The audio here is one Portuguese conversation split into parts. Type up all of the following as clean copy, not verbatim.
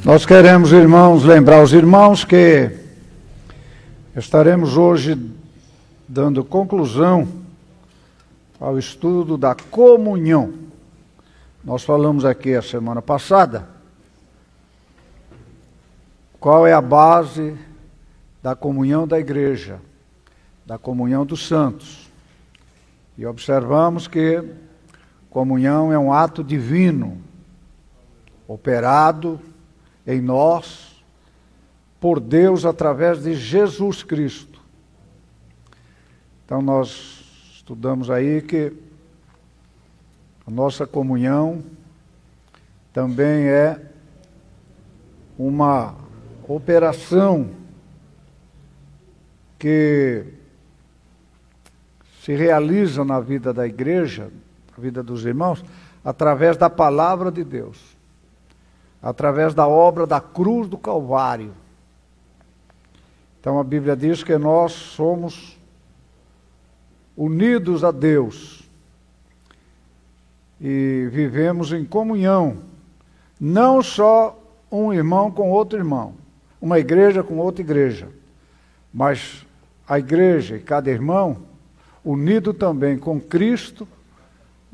Nós queremos, irmãos, lembrar os irmãos que estaremos hoje dando conclusão ao estudo da comunhão. Nós falamos aqui a semana passada qual é a base da comunhão da igreja, da comunhão dos santos. E observamos que comunhão é um ato divino, operado em nós, por Deus, através de Jesus Cristo. Então nós estudamos aí que a nossa comunhão também é uma operação que se realiza na vida da igreja, na vida dos irmãos, através da palavra de Deus, através da obra da cruz do Calvário. Então a Bíblia diz que nós somos unidos a Deus e vivemos em comunhão, não só um irmão com outro irmão, uma igreja com outra igreja, mas a igreja e cada irmão unido também com Cristo,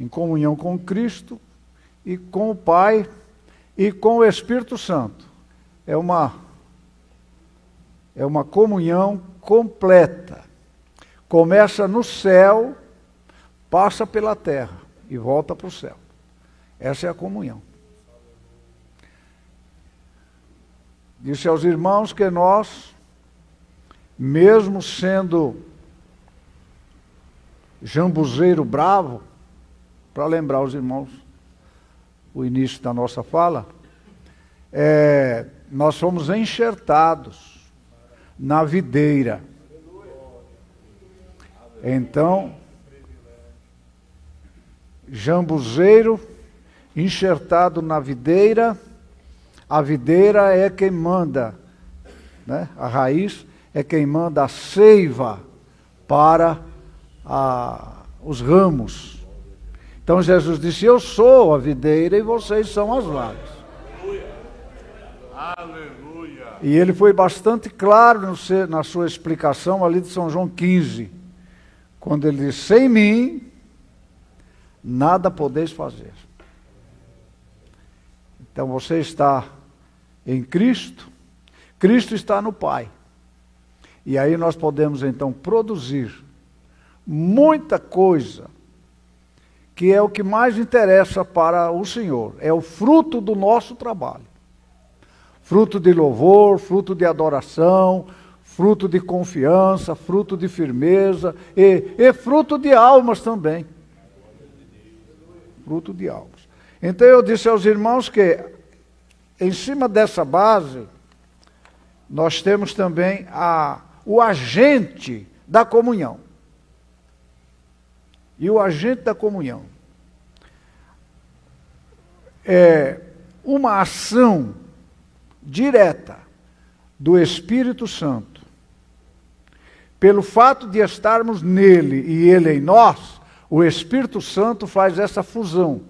em comunhão com Cristo e com o Pai e com o Espírito Santo. É uma comunhão completa. Começa no céu, passa pela terra e volta para o céu. Essa é a comunhão. Disse aos irmãos que nós, mesmo sendo jambuzeiro bravo, para lembrar os irmãos o início da nossa fala, nós fomos enxertados na videira. Então, jambuzeiro enxertado na videira, a videira é quem manda, né? A raiz é quem manda a seiva para os ramos. Então Jesus disse: eu sou a videira e vocês são as varas. Aleluia. E ele foi bastante claro na sua explicação ali de São João 15, quando ele disse: sem mim nada podeis fazer. Então você está em Cristo, Cristo está no Pai. E aí nós podemos então produzir muita coisa, que é o que mais interessa para o Senhor. É o fruto do nosso trabalho. Fruto de louvor, fruto de adoração, fruto de confiança, fruto de firmeza e fruto de almas também. Fruto de almas. Então eu disse aos irmãos que, em cima dessa base, nós temos também o agente da comunhão. E o agente da comunhão é uma ação direta do Espírito Santo. Pelo fato de estarmos nele e ele em nós, o Espírito Santo faz essa fusão.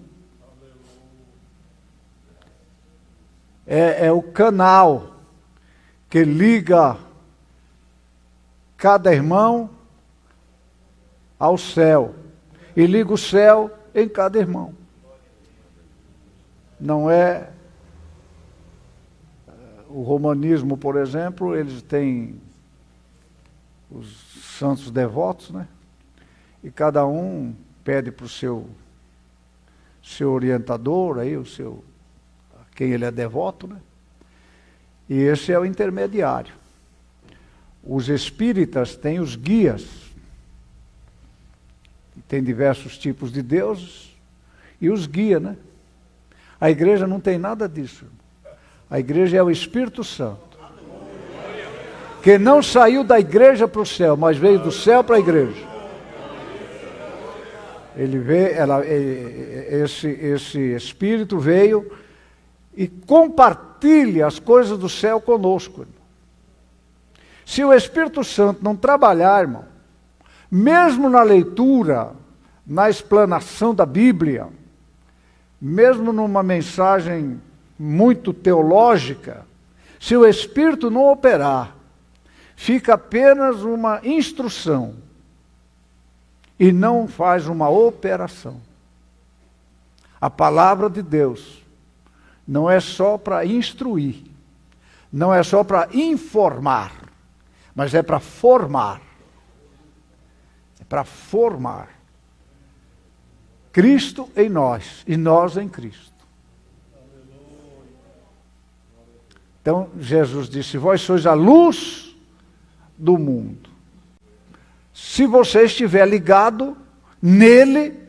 É o canal que liga cada irmão ao céu. E liga o céu em cada irmão. Não é o romanismo, por exemplo, eles têm os santos devotos, né? E cada um pede para o seu orientador, aí, a quem ele é devoto, né? E esse é o intermediário. Os espíritas têm os guias. Tem diversos tipos de deuses e os guia, né? A igreja não tem nada disso. A igreja é o Espírito Santo, que não saiu da igreja para o céu, mas veio do céu para a igreja. Esse Espírito veio e compartilha as coisas do céu conosco, irmão. Se o Espírito Santo não trabalhar, irmão, mesmo na leitura, na explanação da Bíblia, mesmo numa mensagem muito teológica, se o Espírito não operar, fica apenas uma instrução e não faz uma operação. A palavra de Deus não é só para instruir, não é só para informar, mas é para formar. É para formar. Cristo em nós e nós em Cristo. Então Jesus disse: vós sois a luz do mundo. Se você estiver ligado nele,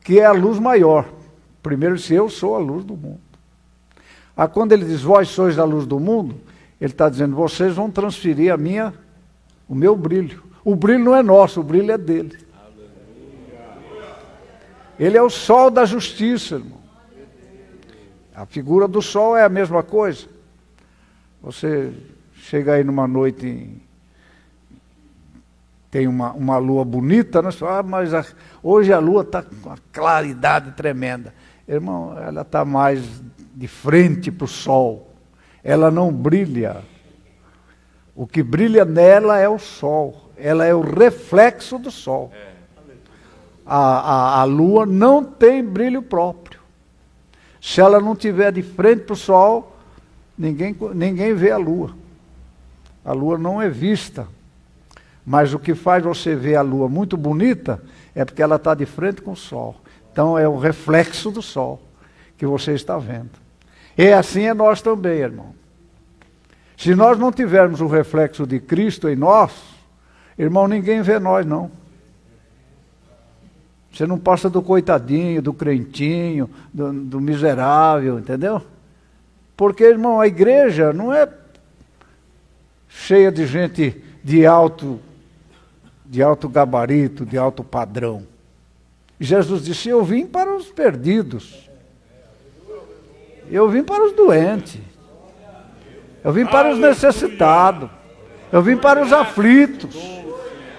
que é a luz maior. Primeiro disse: eu sou a luz do mundo. Quando ele diz: vós sois a luz do mundo, ele está dizendo: vocês vão transferir o meu brilho. O brilho não é nosso, o brilho é dele. Ele é o sol da justiça, irmão. A figura do sol é a mesma coisa. Você chega aí numa noite, tem uma lua bonita, né? Você fala: mas hoje a lua está com uma claridade tremenda. Irmão, ela está mais de frente para o sol. Ela não brilha. O que brilha nela é o sol. Ela é o reflexo do sol. A lua não tem brilho próprio. Se ela não estiver de frente para o sol, ninguém vê a lua. A lua não é vista. Mas o que faz você ver a lua muito bonita é porque ela está de frente com o sol. Então é o reflexo do sol que você está vendo. E assim é nós também, irmão. Se nós não tivermos o reflexo de Cristo em nós, irmão, ninguém vê nós, não. Você não passa do coitadinho, do crentinho, do miserável, entendeu? Porque, irmão, a igreja não é cheia de gente de alto gabarito, de alto padrão. Jesus disse: eu vim para os perdidos. Eu vim para os doentes. Eu vim para os necessitados. Eu vim para os aflitos.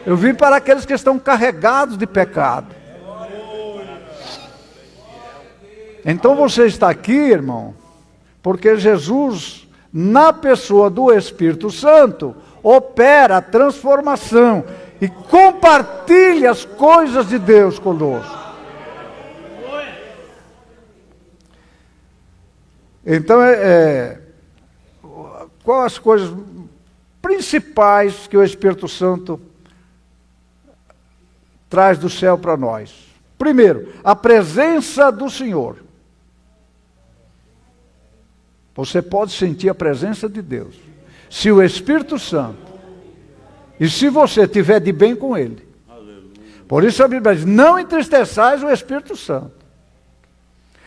Eu vim para aqueles que estão carregados de pecado. Então você está aqui, irmão, porque Jesus, na pessoa do Espírito Santo, opera a transformação e compartilha as coisas de Deus conosco. Então, quais as coisas principais que o Espírito Santo traz do céu para nós? Primeiro, a presença do Senhor. Você pode sentir a presença de Deus. Se o Espírito Santo, e se você estiver de bem com Ele. Por isso a Bíblia diz: não entristeçais o Espírito Santo.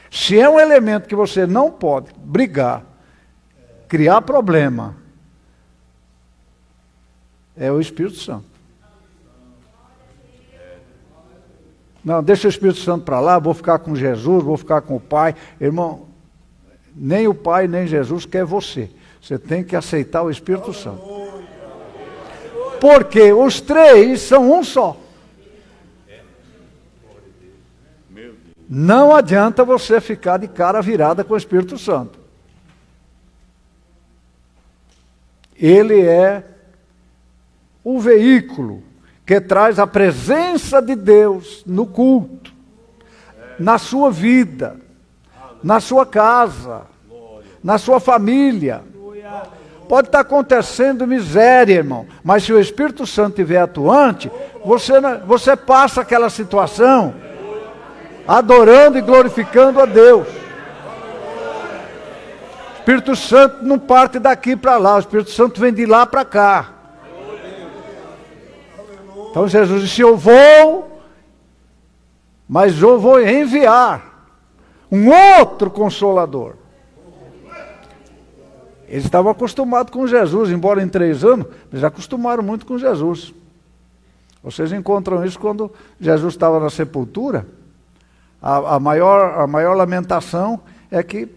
Se é um elemento que você não pode brigar, criar problema, é o Espírito Santo. Não, deixa o Espírito Santo para lá, vou ficar com Jesus, vou ficar com o Pai. Irmão, nem o Pai nem Jesus quer você. Você tem que aceitar o Espírito Santo. Porque os três são um só. Não adianta você ficar de cara virada com o Espírito Santo. Ele é o veículo que traz a presença de Deus no culto, na sua vida, na sua casa, na sua família. Pode estar acontecendo miséria, irmão, mas se o Espírito Santo estiver atuante, você passa aquela situação adorando e glorificando a Deus. O Espírito Santo não parte daqui para lá, o Espírito Santo vem de lá para cá. Então Jesus disse: eu vou, mas eu vou enviar um outro Consolador. Eles estavam acostumados com Jesus, embora em 3 anos, eles acostumaram muito com Jesus. Vocês encontram isso quando Jesus estava na sepultura. A maior lamentação é que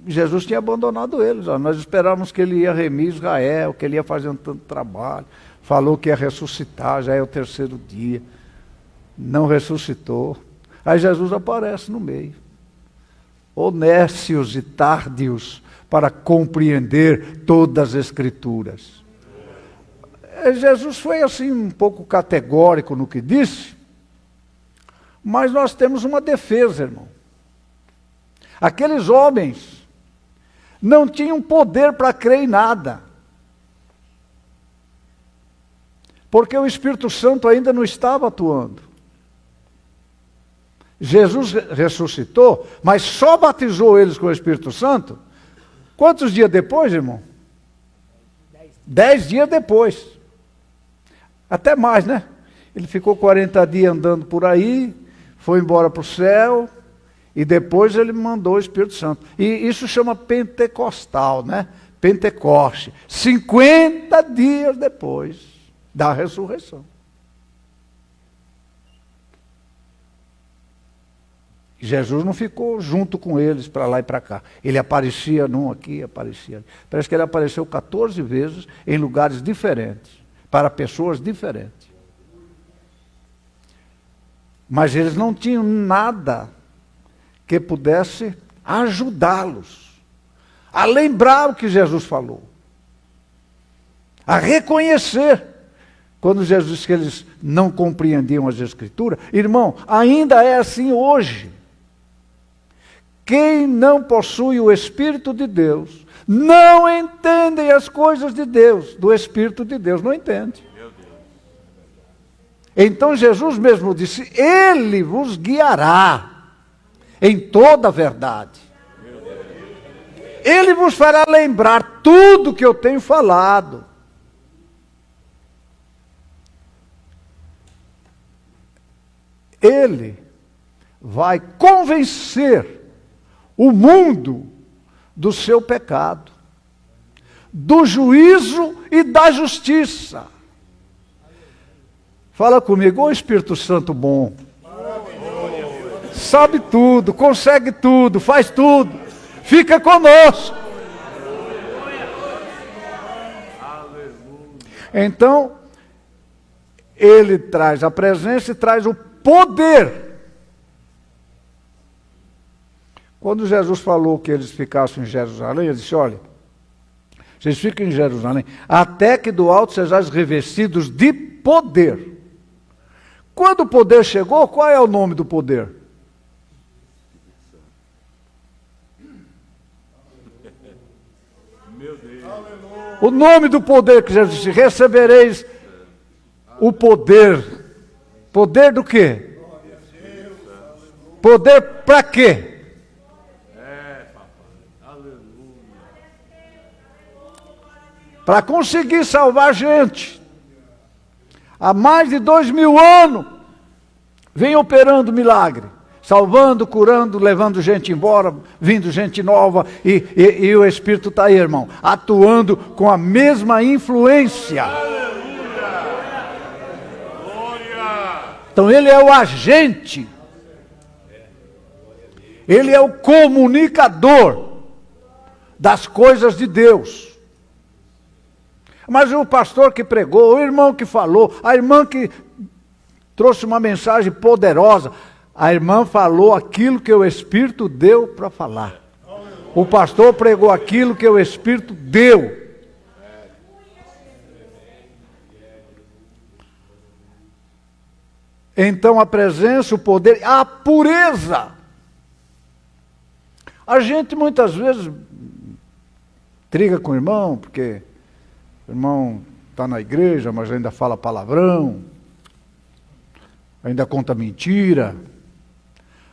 Jesus tinha abandonado eles. Nós esperávamos que ele ia remir Israel, que ele ia fazer tanto trabalho. Falou que ia ressuscitar, já é o 3º dia. Não ressuscitou. Aí Jesus aparece no meio. ou nécios e tardios para compreender todas as Escrituras. Jesus foi assim um pouco categórico no que disse, mas nós temos uma defesa, irmão. Aqueles homens não tinham poder para crer em nada, porque o Espírito Santo ainda não estava atuando. Jesus ressuscitou, mas só batizou eles com o Espírito Santo. Quantos dias depois, irmão? 10 dias depois. Até mais, né? Ele ficou 40 dias andando por aí, foi embora para o céu, e depois ele mandou o Espírito Santo. E isso chama pentecostal, né? Pentecoste. 50 dias depois da ressurreição. Jesus não ficou junto com eles para lá e para cá. Ele aparecia num aqui, aparecia ali. Parece que ele apareceu 14 vezes em lugares diferentes, para pessoas diferentes. Mas eles não tinham nada que pudesse ajudá-los a lembrar o que Jesus falou, a reconhecer. Quando Jesus disse que eles não compreendiam as Escrituras, irmão, ainda é assim hoje. Quem não possui o Espírito de Deus, não entende as coisas de Deus, do Espírito de Deus, não entende. Então Jesus mesmo disse, Ele vos guiará em toda a verdade. Ele vos fará lembrar tudo que eu tenho falado. Ele vai convencer o mundo do seu pecado, do juízo e da justiça. Fala comigo, ô Espírito Santo bom, sabe tudo, consegue tudo, faz tudo, fica conosco. Então, ele traz a presença e traz o poder. Quando Jesus falou que eles ficassem em Jerusalém, ele disse, olha, vocês ficam em Jerusalém, até que do alto sejais revestidos de poder. Quando o poder chegou, qual é o nome do poder? Meu Deus. O nome do poder que Jesus disse, recebereis o poder. Poder do quê? Poder para quê? Para conseguir salvar a gente. Há mais de 2000 anos, vem operando milagre, salvando, curando, levando gente embora, vindo gente nova, e o Espírito está aí, irmão, atuando com a mesma influência. Então ele é o agente, ele é o comunicador das coisas de Deus. Mas o pastor que pregou, o irmão que falou, a irmã que trouxe uma mensagem poderosa, a irmã falou aquilo que o Espírito deu para falar. O pastor pregou aquilo que o Espírito deu. Então a presença, o poder, a pureza. A gente muitas vezes briga com o irmão, porque o irmão está na igreja, mas ainda fala palavrão, ainda conta mentira,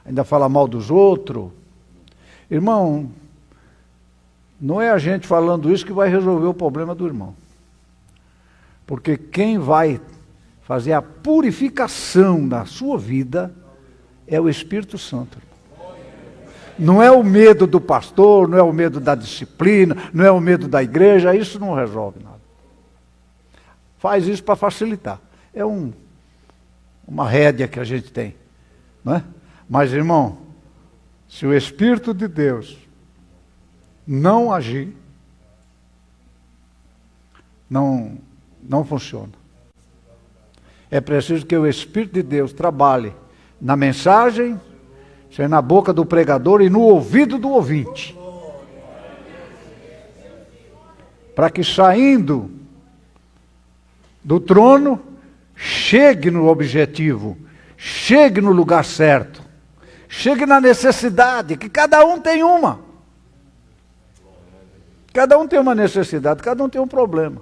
ainda fala mal dos outros. Irmão, não é a gente falando isso que vai resolver o problema do irmão. Porque quem vai fazer a purificação da sua vida é o Espírito Santo. Não é o medo do pastor, não é o medo da disciplina, não é o medo da igreja, isso não resolve nada. Faz isso para facilitar. É uma rédea que a gente tem, não é? Mas, irmão, se o Espírito de Deus não agir, não funciona. É preciso que o Espírito de Deus trabalhe na mensagem, Isso é na boca do pregador e no ouvido do ouvinte. Para que saindo do trono, chegue no objetivo, chegue no lugar certo, chegue na necessidade, que cada um tem uma. Cada um tem uma necessidade, cada um tem um problema.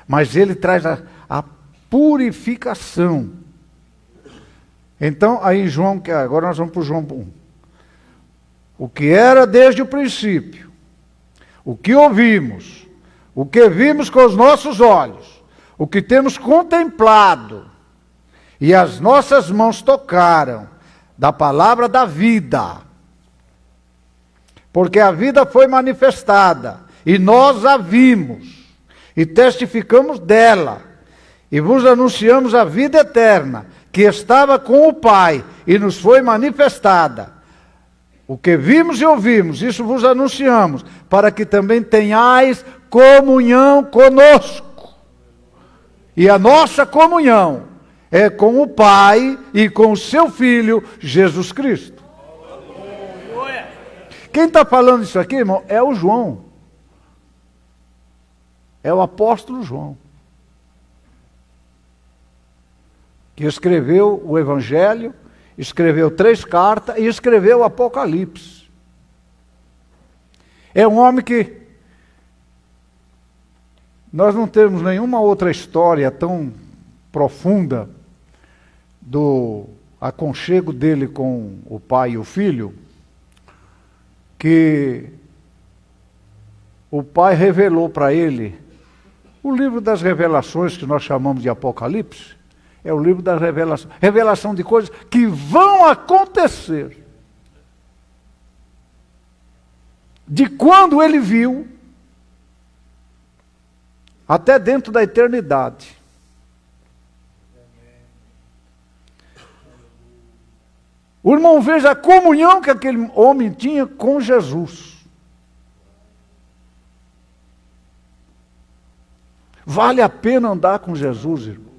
Mas ele traz a purificação. Então, aí em João, agora nós vamos para o João 1. O que era desde o princípio, o que ouvimos, o que vimos com os nossos olhos, o que temos contemplado, e as nossas mãos tocaram, da palavra da vida. Porque a vida foi manifestada, e nós a vimos, e testificamos dela, e vos anunciamos a vida eterna, que estava com o Pai, e nos foi manifestada. O que vimos e ouvimos, isso vos anunciamos, para que também tenhais comunhão conosco. E a nossa comunhão é com o Pai e com o seu Filho, Jesus Cristo. Quem está falando isso aqui, irmão, é o João. É o apóstolo João. Que escreveu o Evangelho, escreveu 3 cartas e escreveu o Apocalipse. É um homem que nós não temos nenhuma outra história tão profunda do aconchego dele com o pai e o filho, que o pai revelou para ele o livro das revelações, que nós chamamos de Apocalipse. É o livro da revelação. Revelação de coisas que vão acontecer. De quando ele viu, até dentro da eternidade. O irmão veja a comunhão que aquele homem tinha com Jesus. Vale a pena andar com Jesus, irmão.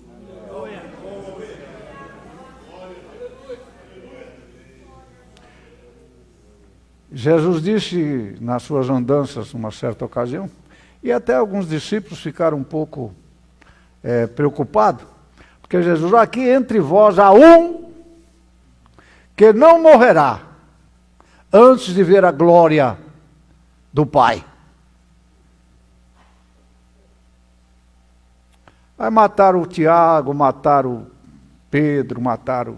Jesus disse nas suas andanças, numa certa ocasião, e até alguns discípulos ficaram um pouco preocupados, porque Jesus, aqui entre vós há um que não morrerá antes de ver a glória do Pai. Aí mataram o Tiago, mataram o Pedro, mataram...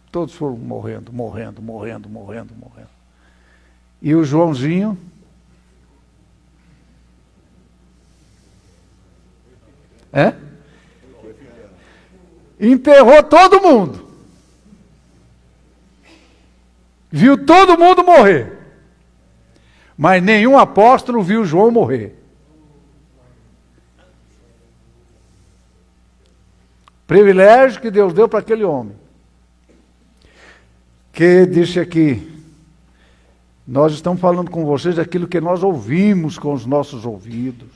Todos foram morrendo. E o Joãozinho... enterrou todo mundo. Viu todo mundo morrer. Mas nenhum apóstolo viu João morrer. Privilégio que Deus deu para aquele homem. Que disse aqui, nós estamos falando com vocês aquilo que nós ouvimos com os nossos ouvidos,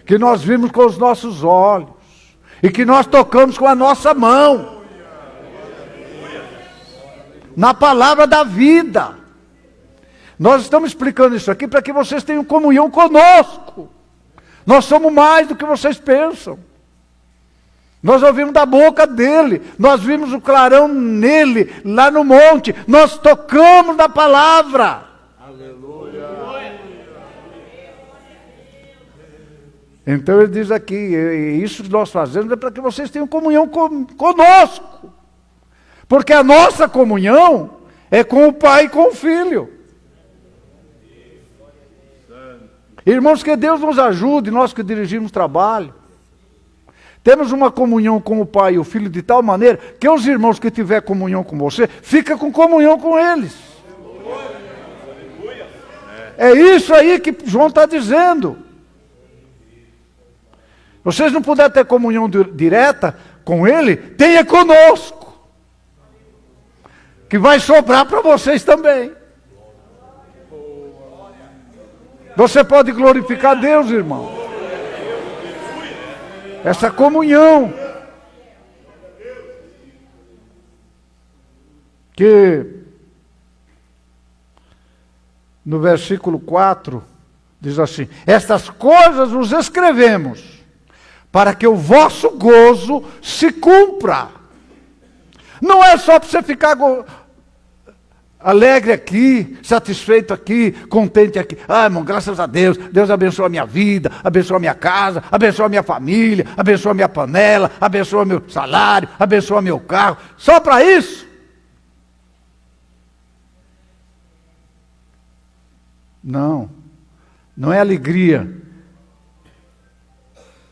que nós vimos com os nossos olhos, e que nós tocamos com a nossa mão, na palavra da vida. Nós estamos explicando isso aqui para que vocês tenham comunhão conosco. Nós somos mais do que vocês pensam. Nós ouvimos da boca dele, nós vimos o clarão nele, lá no monte, nós tocamos na palavra. Aleluia. Então ele diz aqui, isso que nós fazemos é para que vocês tenham comunhão conosco. Porque a nossa comunhão é com o Pai e com o Filho. Irmãos, que Deus nos ajude, nós que dirigimos trabalho. Temos uma comunhão com o Pai e o Filho de tal maneira que os irmãos que tiver comunhão com você, fica com comunhão com eles. É isso aí que João está dizendo. Vocês não puderem ter comunhão direta com ele, tenha conosco. Que vai sobrar para vocês também. Você pode glorificar Deus, irmão. Essa comunhão. que no versículo 4 diz assim: estas coisas vos escrevemos, para que o vosso gozo se cumpra. Não é só para você ficar alegre aqui, satisfeito aqui, contente aqui. Ah, irmão, graças a Deus, Deus abençoa a minha vida, abençoa a minha casa, abençoa a minha família, abençoa a minha panela, abençoa meu salário, abençoa meu carro. Só para isso? Não, não é alegria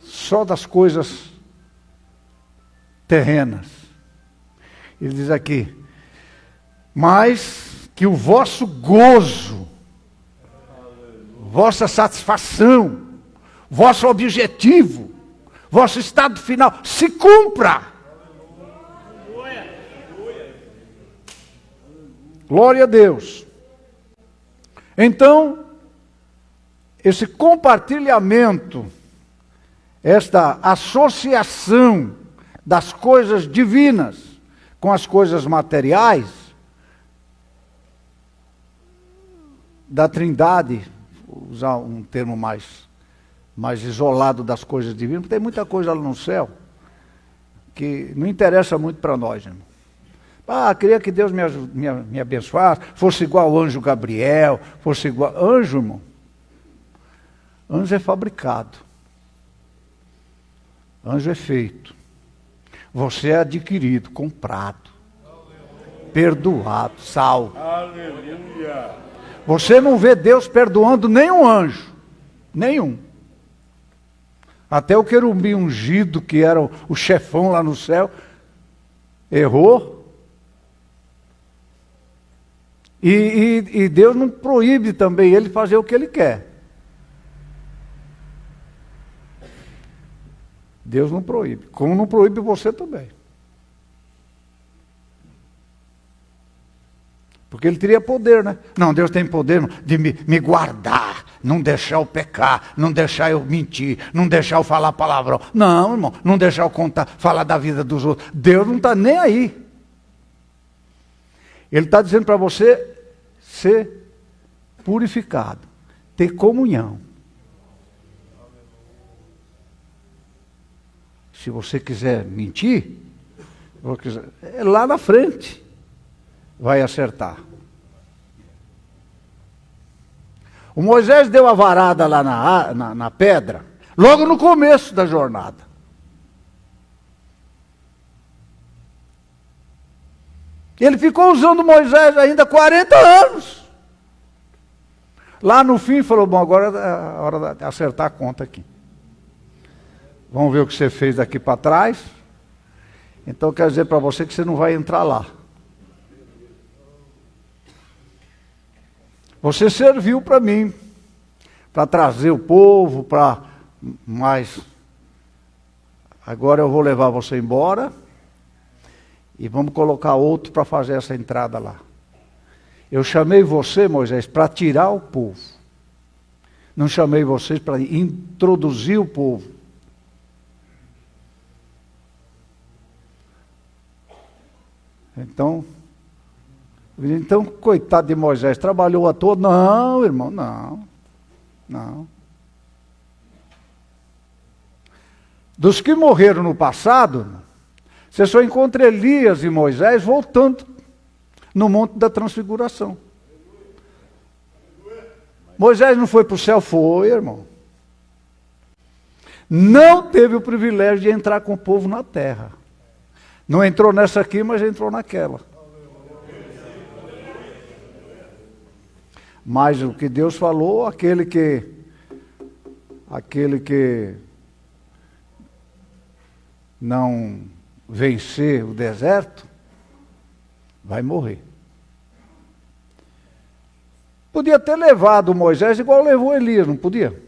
só das coisas terrenas. Ele diz aqui: mas que o vosso gozo, vossa satisfação, vosso objetivo, vosso estado final se cumpra. Glória a Deus. Então, esse compartilhamento, esta associação das coisas divinas com as coisas materiais, da Trindade, vou usar um termo mais isolado das coisas divinas, porque tem muita coisa lá no céu que não interessa muito para nós, irmão. Ah, queria que Deus me abençoasse, fosse igual ao anjo Gabriel, fosse igual... Anjo, irmão, anjo é fabricado. Anjo é feito. Você é adquirido, comprado, perdoado, salvo. Aleluia. Você não vê Deus perdoando nenhum anjo. Nenhum. Até o querubim ungido, que era o chefão lá no céu, errou. E Deus não proíbe também ele fazer o que ele quer. Deus não proíbe. Como não proíbe você também. Porque ele teria poder, né? Não, Deus tem poder de me guardar, não deixar eu pecar, não deixar eu mentir, não deixar eu falar palavrão. Não, irmão, não deixar eu falar da vida dos outros. Deus não está nem aí. Ele está dizendo para você ser purificado, ter comunhão. Se você quiser mentir, é lá na frente. Vai acertar. O Moisés deu a varada lá na pedra, logo no começo da jornada. Ele ficou usando Moisés ainda 40 anos. Lá no fim falou: bom, agora é a hora de acertar a conta aqui. Vamos ver o que você fez daqui para trás. Então quero dizer para você que você não vai entrar lá. Você serviu para mim, para trazer o povo, mas agora eu vou levar você embora e vamos colocar outro para fazer essa entrada lá. Eu chamei você, Moisés, para tirar o povo. Não chamei vocês para introduzir o povo. Então, coitado de Moisés, trabalhou à toa? Não, irmão, não. Dos que morreram no passado, você só encontra Elias e Moisés voltando no Monte da Transfiguração. Moisés não foi para o céu? Foi, irmão. Não teve o privilégio de entrar com o povo na terra. Não entrou nessa aqui, mas entrou naquela. Mas o que Deus falou, aquele que não vencer o deserto, vai morrer. Podia ter levado Moisés igual levou Elias, não podia?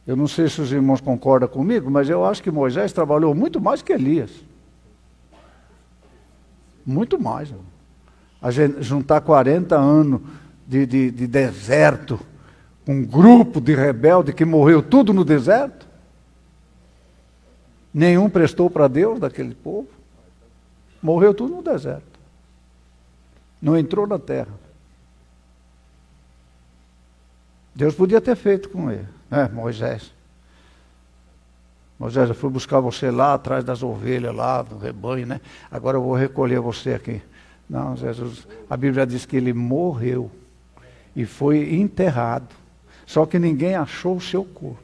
Eu não sei se os irmãos concordam comigo, mas eu acho que Moisés trabalhou muito mais que Elias. Muito mais. A gente juntar 40 anos de deserto, um grupo de rebeldes que morreu tudo no deserto. Nenhum prestou para Deus daquele povo. Morreu tudo no deserto. Não entrou na terra. Deus podia ter feito com ele, né, Moisés? Moisés, eu fui buscar você lá atrás das ovelhas, lá do rebanho, né? Agora eu vou recolher você aqui. Não, Jesus, a Bíblia diz que ele morreu e foi enterrado. Só que ninguém achou o seu corpo.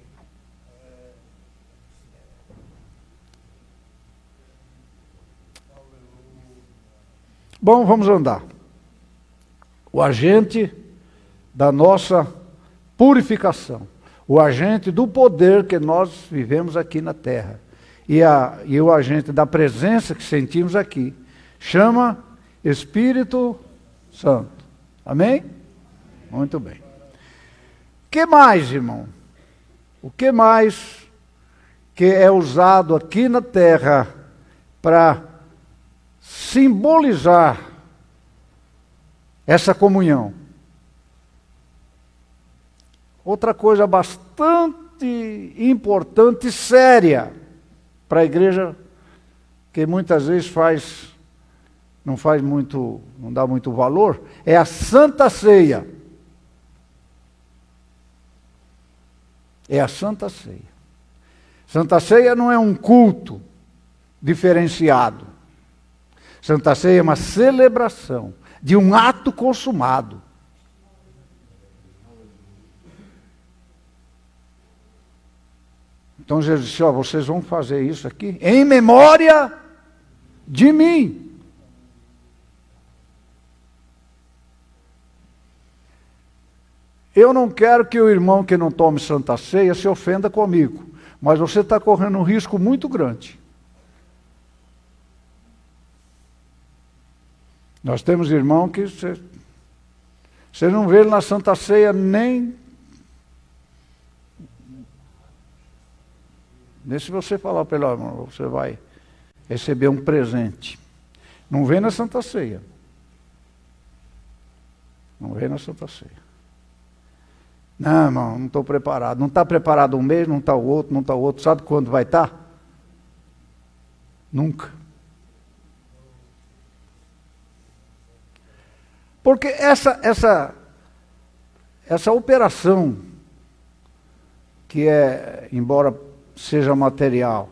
Bom, vamos andar. O agente da nossa purificação. O agente do poder que nós vivemos aqui na terra. E o agente da presença que sentimos aqui. Chama Espírito Santo. Amém? Muito bem. O que mais, irmão? O que mais que é usado aqui na terra para simbolizar essa comunhão? Outra coisa bastante importante e séria para a igreja, que muitas vezes não dá muito valor, é a Santa Ceia. É a Santa Ceia. Santa Ceia não é um culto diferenciado. Santa Ceia é uma celebração de um ato consumado. Então Jesus disse, ó, vocês vão fazer isso aqui em memória de mim. Eu não quero que o irmão que não tome Santa Ceia se ofenda comigo, mas você está correndo um risco muito grande. Nós temos irmão que você não vê ele na Santa Ceia nem se você falar para ele, ó, irmão, você vai receber um presente. Não vem na Santa Ceia. Não vem na Santa Ceia. Não, irmão, não estou preparado. Não está preparado um mês, não está o outro, não está o outro. Sabe quando vai estar? Nunca. Porque essa operação, que é, embora seja material,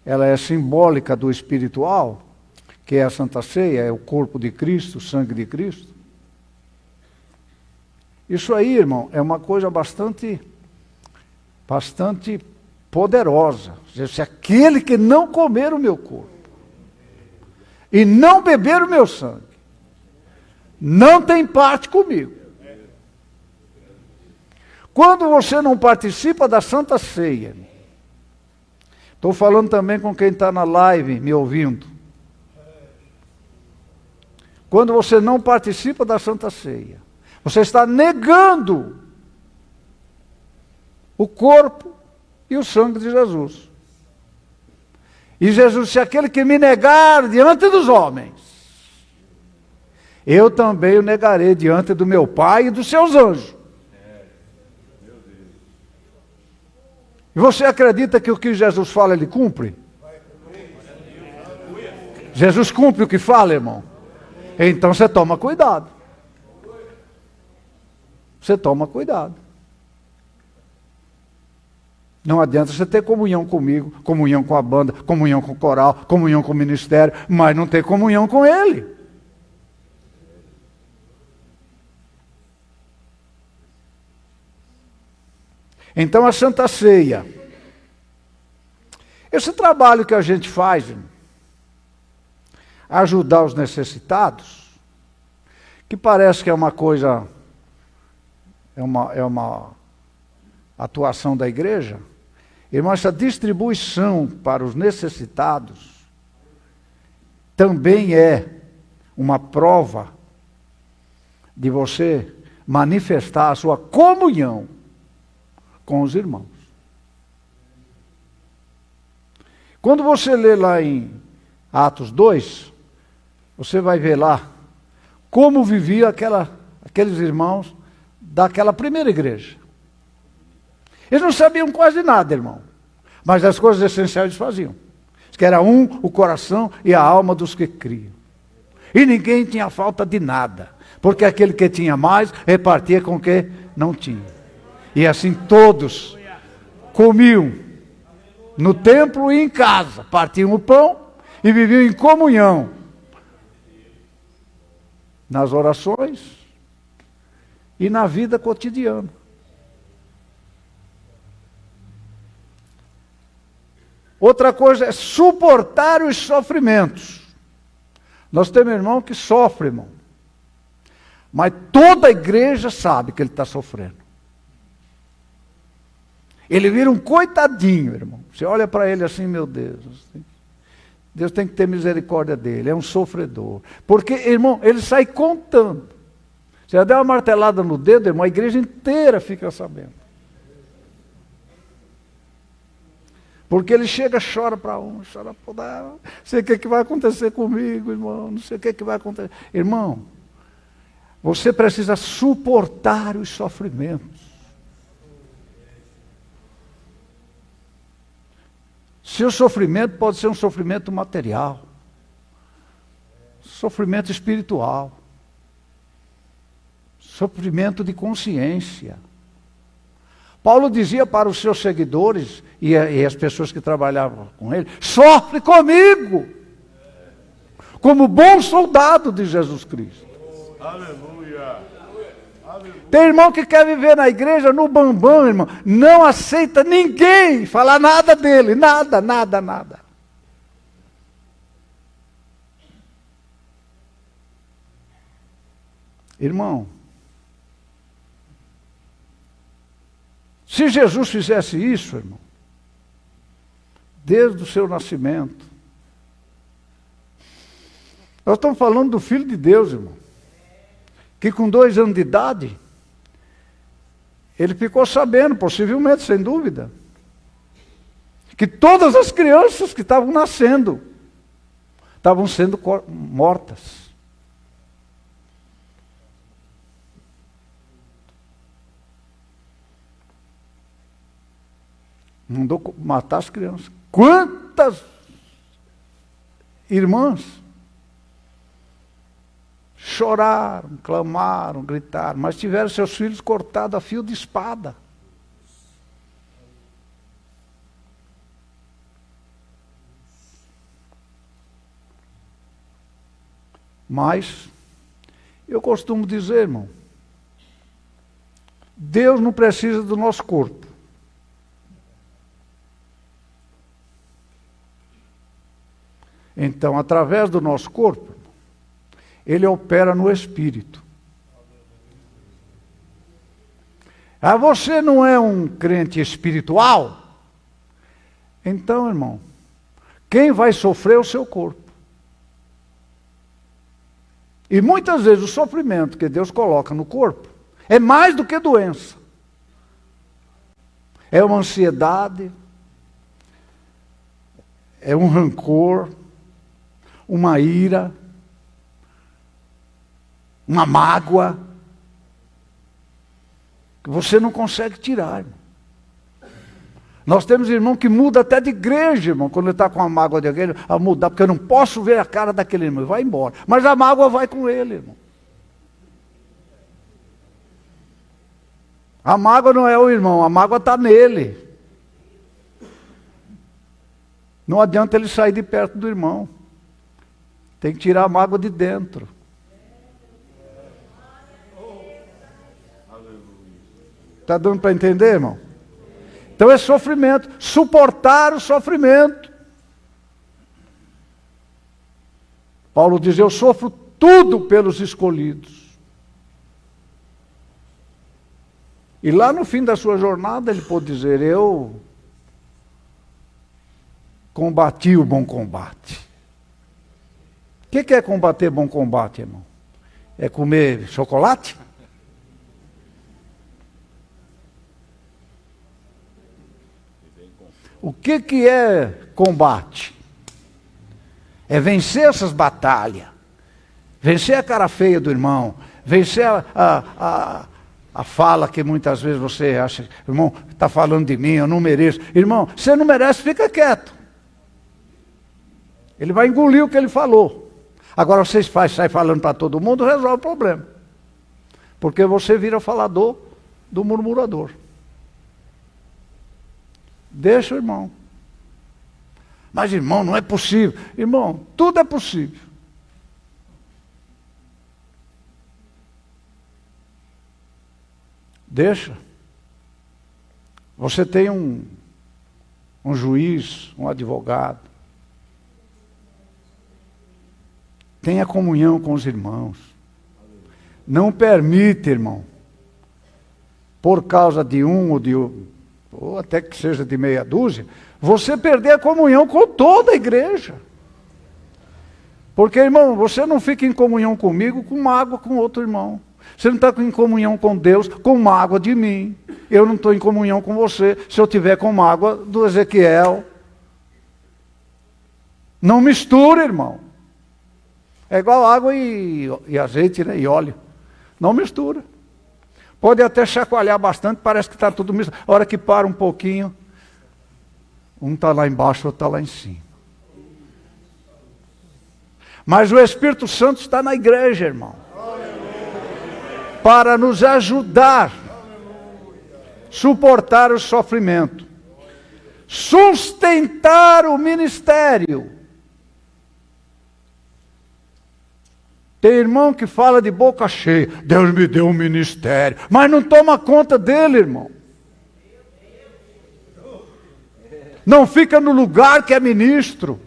ela é simbólica do espiritual, que é a Santa Ceia, é o corpo de Cristo, o sangue de Cristo. Isso aí, irmão, é uma coisa bastante poderosa. Se aquele que não comer o meu corpo e não beber o meu sangue, não tem parte comigo. Quando você não participa da Santa Ceia, estou falando também com quem está na live me ouvindo. Quando você não participa da Santa Ceia, você está negando o corpo e o sangue de Jesus. E Jesus disse, aquele que me negar diante dos homens, eu também o negarei diante do meu Pai e dos seus anjos. E você acredita que o que Jesus fala, ele cumpre? Jesus cumpre o que fala, irmão? Então você toma cuidado. Você toma cuidado. Não adianta você ter comunhão comigo, comunhão com a banda, comunhão com o coral, comunhão com o ministério, mas não ter comunhão com ele. Então a Santa Ceia. Esse trabalho que a gente faz, ajudar os necessitados, que parece que é uma coisa, é uma atuação da igreja, irmão, essa distribuição para os necessitados também é uma prova de você manifestar a sua comunhão com os irmãos. Quando você lê lá em Atos 2, você vai ver lá como vivia aqueles irmãos daquela primeira igreja. Eles não sabiam quase nada, irmão, mas as coisas essenciais eles faziam. Que era o coração e a alma dos que criam. E ninguém tinha falta de nada. Porque aquele que tinha mais, repartia com o que não tinha. E assim todos comiam no templo e em casa. Partiam o pão e viviam em comunhão. Nas orações e na vida cotidiana. Outra coisa é suportar os sofrimentos. Nós temos irmão que sofre, irmão. Mas toda a igreja sabe que ele está sofrendo. Ele vira um coitadinho, irmão. Você olha para ele assim, meu Deus. Deus tem que ter misericórdia dele. É um sofredor. Porque, irmão, ele sai contando. Você já deu uma martelada no dedo, irmão, a igreja inteira fica sabendo. Porque ele chega, chora para um, chora para outro. Não sei o que vai acontecer comigo, irmão. Não sei o que vai acontecer. Irmão, você precisa suportar os sofrimentos. Seu sofrimento pode ser um sofrimento material. Sofrimento espiritual. Sofrimento de consciência. Paulo dizia para os seus seguidores e as pessoas que trabalhavam com ele: sofre comigo, como bom soldado de Jesus Cristo. Aleluia. Tem irmão que quer viver na igreja no bambam, irmão, não aceita ninguém falar nada dele, nada, nada, nada. Irmão, se Jesus fizesse isso, irmão, desde o seu nascimento, nós estamos falando do Filho de Deus, irmão, que com 2 anos de idade, ele ficou sabendo, possivelmente, sem dúvida, que todas as crianças que estavam nascendo, estavam sendo mortas. Mandou matar as crianças. Quantas irmãs choraram, clamaram, gritaram, mas tiveram seus filhos cortados a fio de espada. Mas, eu costumo dizer, irmão, Deus não precisa do nosso corpo. Então, através do nosso corpo, Ele opera no espírito. Ah, você não é um crente espiritual? Então, irmão, quem vai sofrer é o seu corpo. E muitas vezes o sofrimento que Deus coloca no corpo é mais do que doença. É uma ansiedade, é um rancor, uma ira, uma mágoa, que você não consegue tirar, irmão. Nós temos irmão que muda até de igreja, irmão, quando ele está com a mágoa de alguém, a mudar, porque eu não posso ver a cara daquele irmão, vai embora. Mas a mágoa vai com ele, irmão. A mágoa não é o irmão, a mágoa está nele. Não adianta ele sair de perto do irmão. Tem que tirar a mágoa de dentro. Está dando para entender, irmão? Então é sofrimento. Suportar o sofrimento. Paulo diz: eu sofro tudo pelos escolhidos. E lá no fim da sua jornada ele pode dizer: eu combati o bom combate. O que é combater bom combate, irmão? É comer chocolate? O que é combate? É vencer essas batalhas. Vencer a cara feia do irmão. Vencer a fala que muitas vezes você acha: irmão, está falando de mim, eu não mereço. Irmão, você não merece, fica quieto. Ele vai engolir o que ele falou. Agora vocês saem falando para todo mundo, resolve o problema. Porque você vira falador do murmurador. Deixa o irmão. Mas irmão, não é possível. Irmão, tudo é possível. Deixa. Você tem um juiz, um advogado. Tenha comunhão com os irmãos. Não permita, irmão, por causa de um ou até que seja de meia dúzia, você perder a comunhão com toda a igreja. Porque, irmão, você não fica em comunhão comigo com mágoa com outro irmão. Você não está em comunhão com Deus com mágoa de mim. Eu não estou em comunhão com você se eu tiver com mágoa do Ezequiel. Não mistura, irmão. É igual água e azeite, né? E óleo. Não mistura. Pode até chacoalhar bastante, parece que está tudo misturado. A hora que para um pouquinho, um está lá embaixo, outro está lá em cima. Mas o Espírito Santo está na igreja, irmão. Para nos ajudar, suportar o sofrimento, sustentar o ministério. Tem irmão que fala de boca cheia, Deus me deu um ministério, mas não toma conta dele, irmão. Não fica no lugar que é ministro.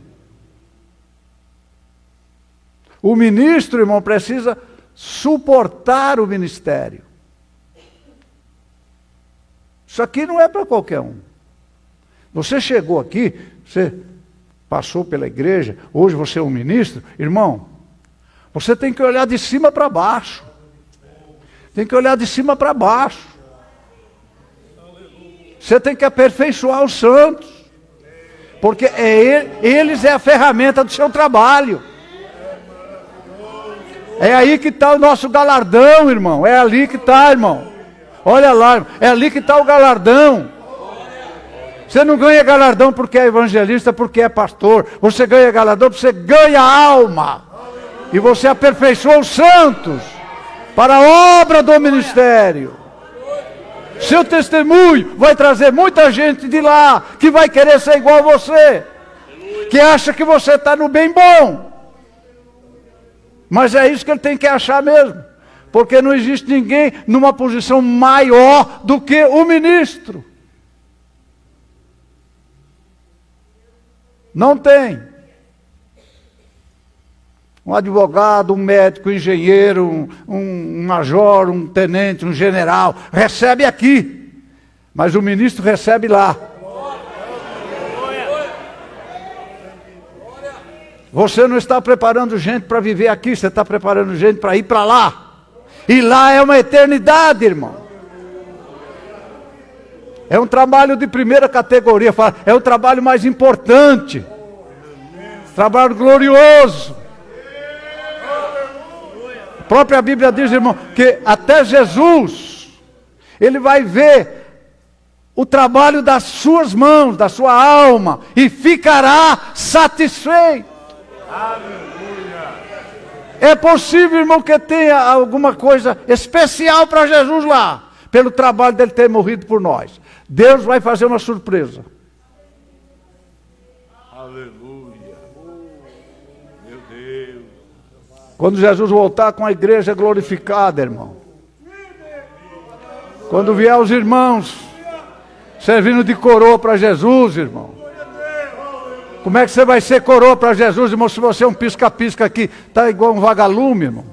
O ministro, irmão, precisa suportar o ministério. Isso aqui não é para qualquer um. Você chegou aqui, você passou pela igreja, hoje você é um ministro, irmão, você tem que olhar de cima para baixo. Tem que olhar de cima para baixo. Você tem que aperfeiçoar os santos. Porque eles é a ferramenta do seu trabalho. É aí que está o nosso galardão, irmão. É ali que está, irmão. Olha lá, irmão. É ali que está o galardão. Você não ganha galardão porque é evangelista, porque é pastor. Você ganha galardão porque você ganha alma. E você aperfeiçoou os santos para a obra do ministério. Seu testemunho vai trazer muita gente de lá que vai querer ser igual a você, que acha que você está no bem bom. Mas é isso que ele tem que achar mesmo, porque não existe ninguém numa posição maior do que o ministro. Não tem. Um advogado, um médico, um engenheiro, um major, um tenente, um general, recebe aqui, mas o ministro recebe lá. Você não está preparando gente para viver aqui, você está preparando gente para ir para lá. E lá é uma eternidade, irmão. É um trabalho de primeira categoria, é o trabalho mais importante. Trabalho glorioso. A própria Bíblia diz, irmão, que até Jesus, ele vai ver o trabalho das suas mãos, da sua alma, e ficará satisfeito. Aleluia. É possível, irmão, que tenha alguma coisa especial para Jesus lá, pelo trabalho dele ter morrido por nós. Deus vai fazer uma surpresa. Aleluia. Meu Deus. Quando Jesus voltar com a igreja glorificada, irmão. Quando vier os irmãos servindo de coroa para Jesus, irmão. Como é que você vai ser coroa para Jesus, irmão, se você é um pisca-pisca aqui, está igual um vagalume, irmão.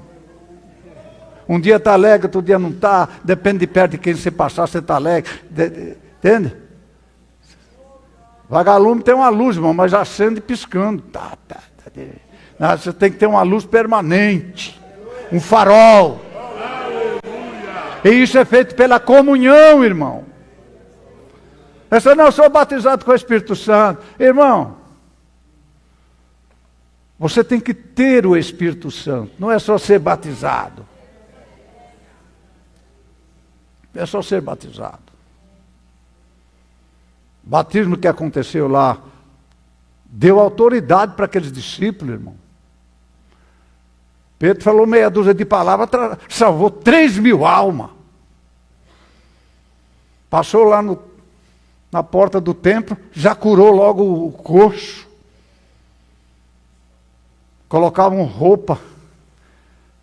Um dia está alegre, outro dia não está, depende de perto de quem você passar, você está alegre. Entende? Vagalume tem uma luz, irmão, mas acende piscando. Não, você tem que ter uma luz permanente, um farol. E isso é feito pela comunhão, irmão. Essa não, eu sou batizado com o Espírito Santo. Irmão, você tem que ter o Espírito Santo, não é só ser batizado. É só ser batizado. O batismo que aconteceu lá deu autoridade para aqueles discípulos, irmão. Pedro falou meia dúzia de palavras, salvou 3.000 almas. Passou lá na porta do templo, já curou logo o coxo. Colocavam roupa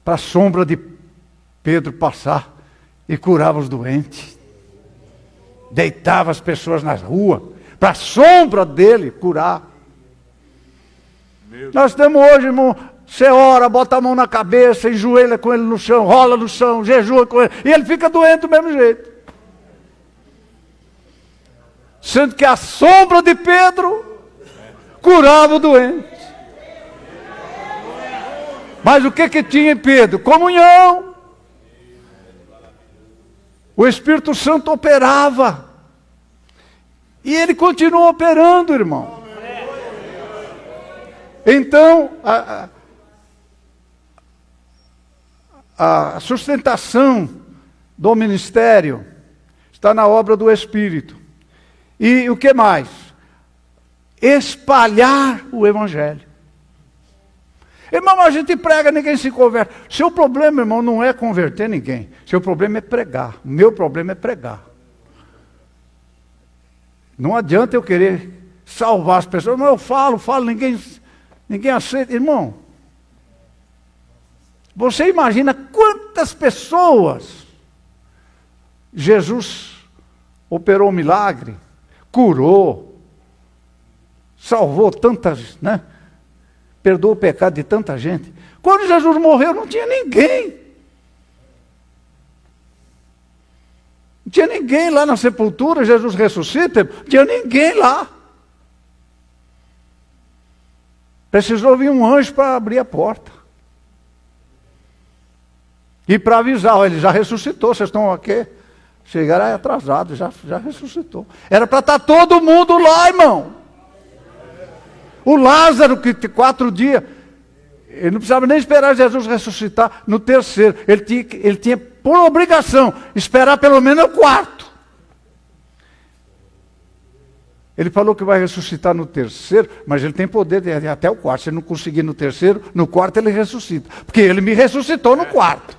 para a sombra de Pedro passar e curava os doentes. Deitava as pessoas na rua, para a sombra dele curar. Nós temos hoje, irmão, você ora, bota a mão na cabeça, enjoelha com ele no chão, rola no chão, jejua com ele, e ele fica doente do mesmo jeito. Sendo que a sombra de Pedro curava o doente. Mas o que tinha em Pedro? Comunhão. O Espírito Santo operava. E ele continua operando, irmão. Então, a sustentação do ministério está na obra do Espírito. E o que mais? Espalhar o Evangelho. Irmão, a gente prega, ninguém se converte. Seu problema, irmão, não é converter ninguém. Seu problema é pregar. O meu problema é pregar. Não adianta eu querer salvar as pessoas. Mas eu falo, ninguém aceita. Irmão, você imagina quantas pessoas Jesus operou um milagre, curou, salvou tantas, né? Perdoou o pecado de tanta gente. Quando Jesus morreu, não tinha ninguém. Não tinha ninguém lá na sepultura. Jesus ressuscita, não tinha ninguém lá. Precisou vir um anjo para abrir a porta. E para avisar, ó, ele já ressuscitou, vocês estão aqui. Chegaram atrasados, já ressuscitou. Era para estar todo mundo lá, irmão. O Lázaro, que 4 dias, ele não precisava nem esperar Jesus ressuscitar no terceiro. Ele tinha por obrigação esperar pelo menos o 4. Ele falou que vai ressuscitar no terceiro, mas ele tem poder de ir até o 4. Se ele não conseguir no terceiro, no 4 ele ressuscita. Porque ele me ressuscitou no 4.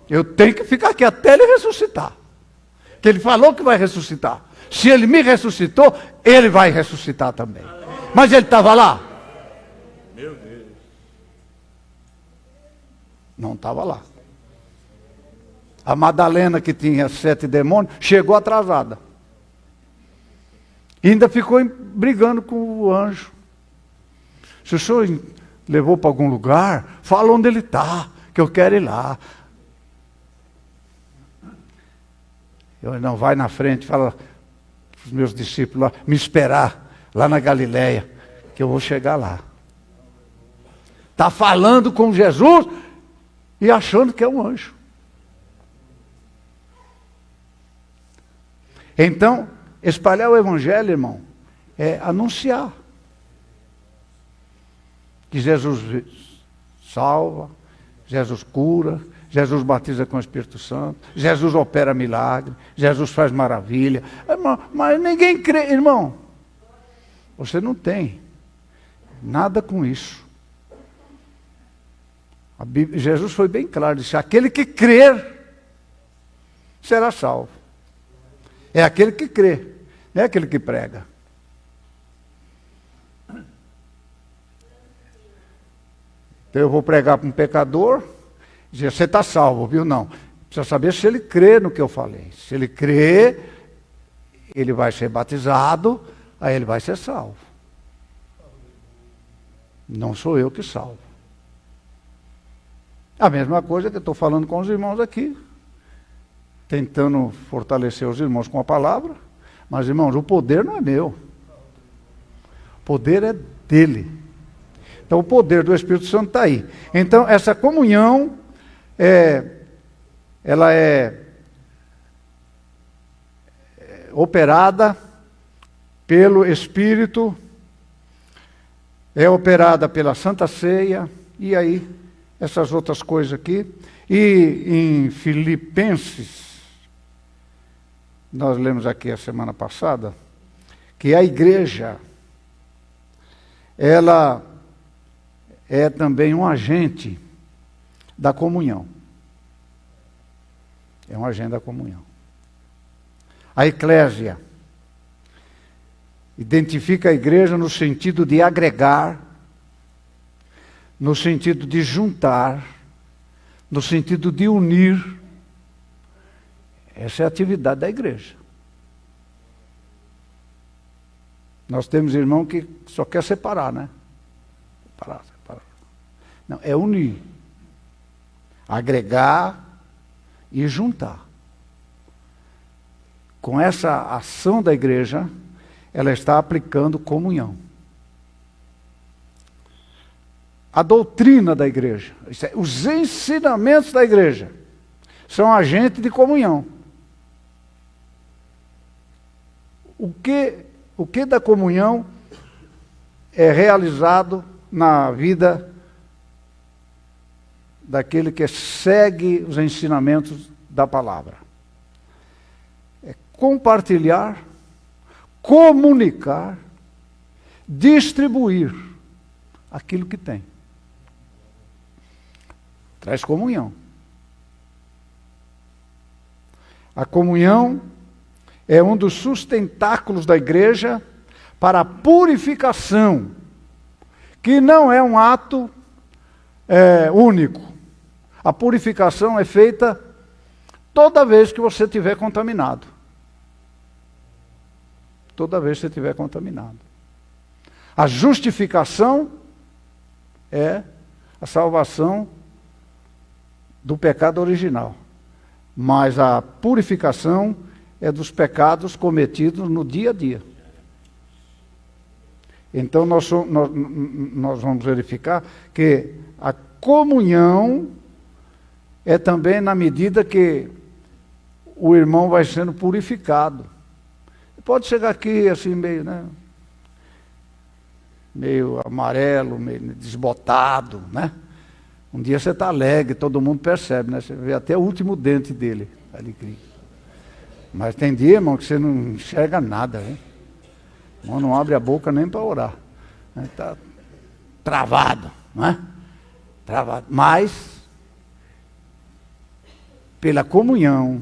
Eu tenho que ficar aqui até ele ressuscitar. Que ele falou que vai ressuscitar. Se ele me ressuscitou, ele vai ressuscitar também. Mas ele estava lá? Meu Deus. Não estava lá. A Madalena, que tinha 7 demônios, chegou atrasada. E ainda ficou brigando com o anjo. Se o senhor levou para algum lugar, fala onde ele está, que eu quero ir lá. Eu não, vai na frente, fala os meus discípulos lá, me esperar lá na Galileia, que eu vou chegar lá. Está falando com Jesus e achando que é um anjo. Então, espalhar o Evangelho, irmão, é anunciar que Jesus salva, Jesus cura, Jesus batiza com o Espírito Santo, Jesus opera milagre, Jesus faz maravilha. Irmão, mas ninguém crê, irmão. Você não tem nada com isso. Jesus foi bem claro, disse, aquele que crer será salvo. É aquele que crê, não é aquele que prega. Então eu vou pregar para um pecador, dizer, você está salvo, viu? Não. Precisa saber se ele crê no que eu falei. Se ele crê, ele vai ser batizado, aí ele vai ser salvo. Não sou eu que salvo. A mesma coisa que eu estou falando com os irmãos aqui, tentando fortalecer os irmãos com a palavra, mas, irmãos, o poder não é meu. O poder é dele. Então, o poder do Espírito Santo está aí. Então, essa comunhão, ela é operada pelo Espírito, é operada pela Santa Ceia, e aí, essas outras coisas aqui. E em Filipenses, nós lemos aqui a semana passada, que a igreja, ela é também um agente da comunhão. É um agente da comunhão. A eclésia identifica a igreja no sentido de agregar, no sentido de juntar, no sentido de unir. Essa é a atividade da igreja. Nós temos irmão que só quer separar, né? Separar. Não, é unir. Agregar e juntar. Com essa ação da igreja, ela está aplicando comunhão. A doutrina da igreja, os ensinamentos da igreja, são agentes de comunhão. O que da comunhão é realizado na vida daquele que segue os ensinamentos da palavra? É compartilhar, comunicar, distribuir aquilo que tem. Traz comunhão. A comunhão é um dos sustentáculos da igreja para a purificação, que não é um ato único. A purificação é feita toda vez que você estiver contaminado. Toda vez que você estiver contaminado. A justificação é a salvação do pecado original. Mas a purificação é dos pecados cometidos no dia a dia. Então nós vamos verificar que a comunhão é também na medida que o irmão vai sendo purificado. Pode chegar aqui assim meio amarelo, meio desbotado, né? Um dia você está alegre, todo mundo percebe, né? Você vê até o último dente dele, alegria. Mas tem dia, irmão, que você não enxerga nada, né? O irmão não abre a boca nem para orar. Está travado, né? Travado. Mas, pela comunhão,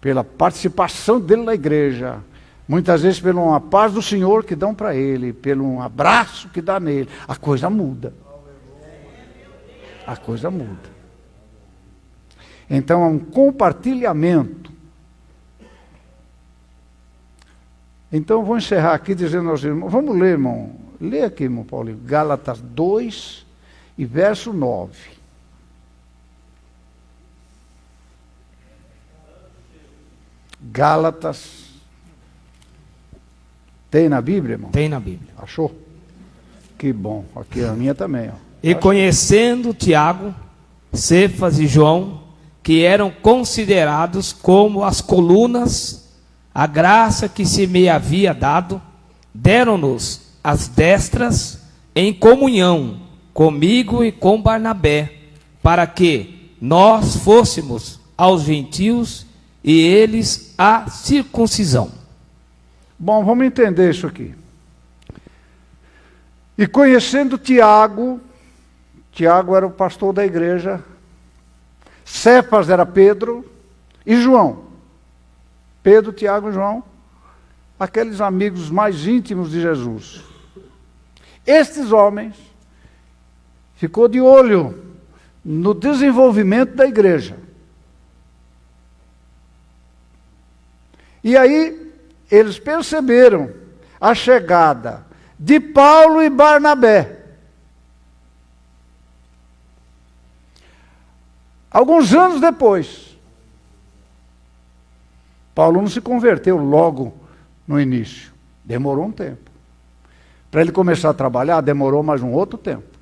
pela participação dele na igreja, muitas vezes pela paz do Senhor que dão para ele, pelo um abraço que dá nele, a coisa muda. A coisa muda. Então é um compartilhamento. Então eu vou encerrar aqui dizendo aos irmãos, vamos ler, irmão. Lê aqui, irmão Paulinho, Gálatas 2 e verso 9. Gálatas. Tem na Bíblia, irmão? Tem na Bíblia. Achou? Que bom. Aqui a minha também, ó. E conhecendo Tiago, Cefas e João, que eram considerados como as colunas, a graça que se me havia dado, deram-nos as destras em comunhão comigo e com Barnabé, para que nós fôssemos aos gentios e eles a circuncisão. Bom, vamos entender isso aqui. E conhecendo Tiago, Tiago era o pastor da igreja, Cefas era Pedro e João. Pedro, Tiago e João, aqueles amigos mais íntimos de Jesus. Estes homens ficou de olho no desenvolvimento da igreja. E aí eles perceberam a chegada de Paulo e Barnabé. Alguns anos depois, Paulo não se converteu logo no início. Demorou um tempo. Para ele começar a trabalhar, demorou mais um outro tempo.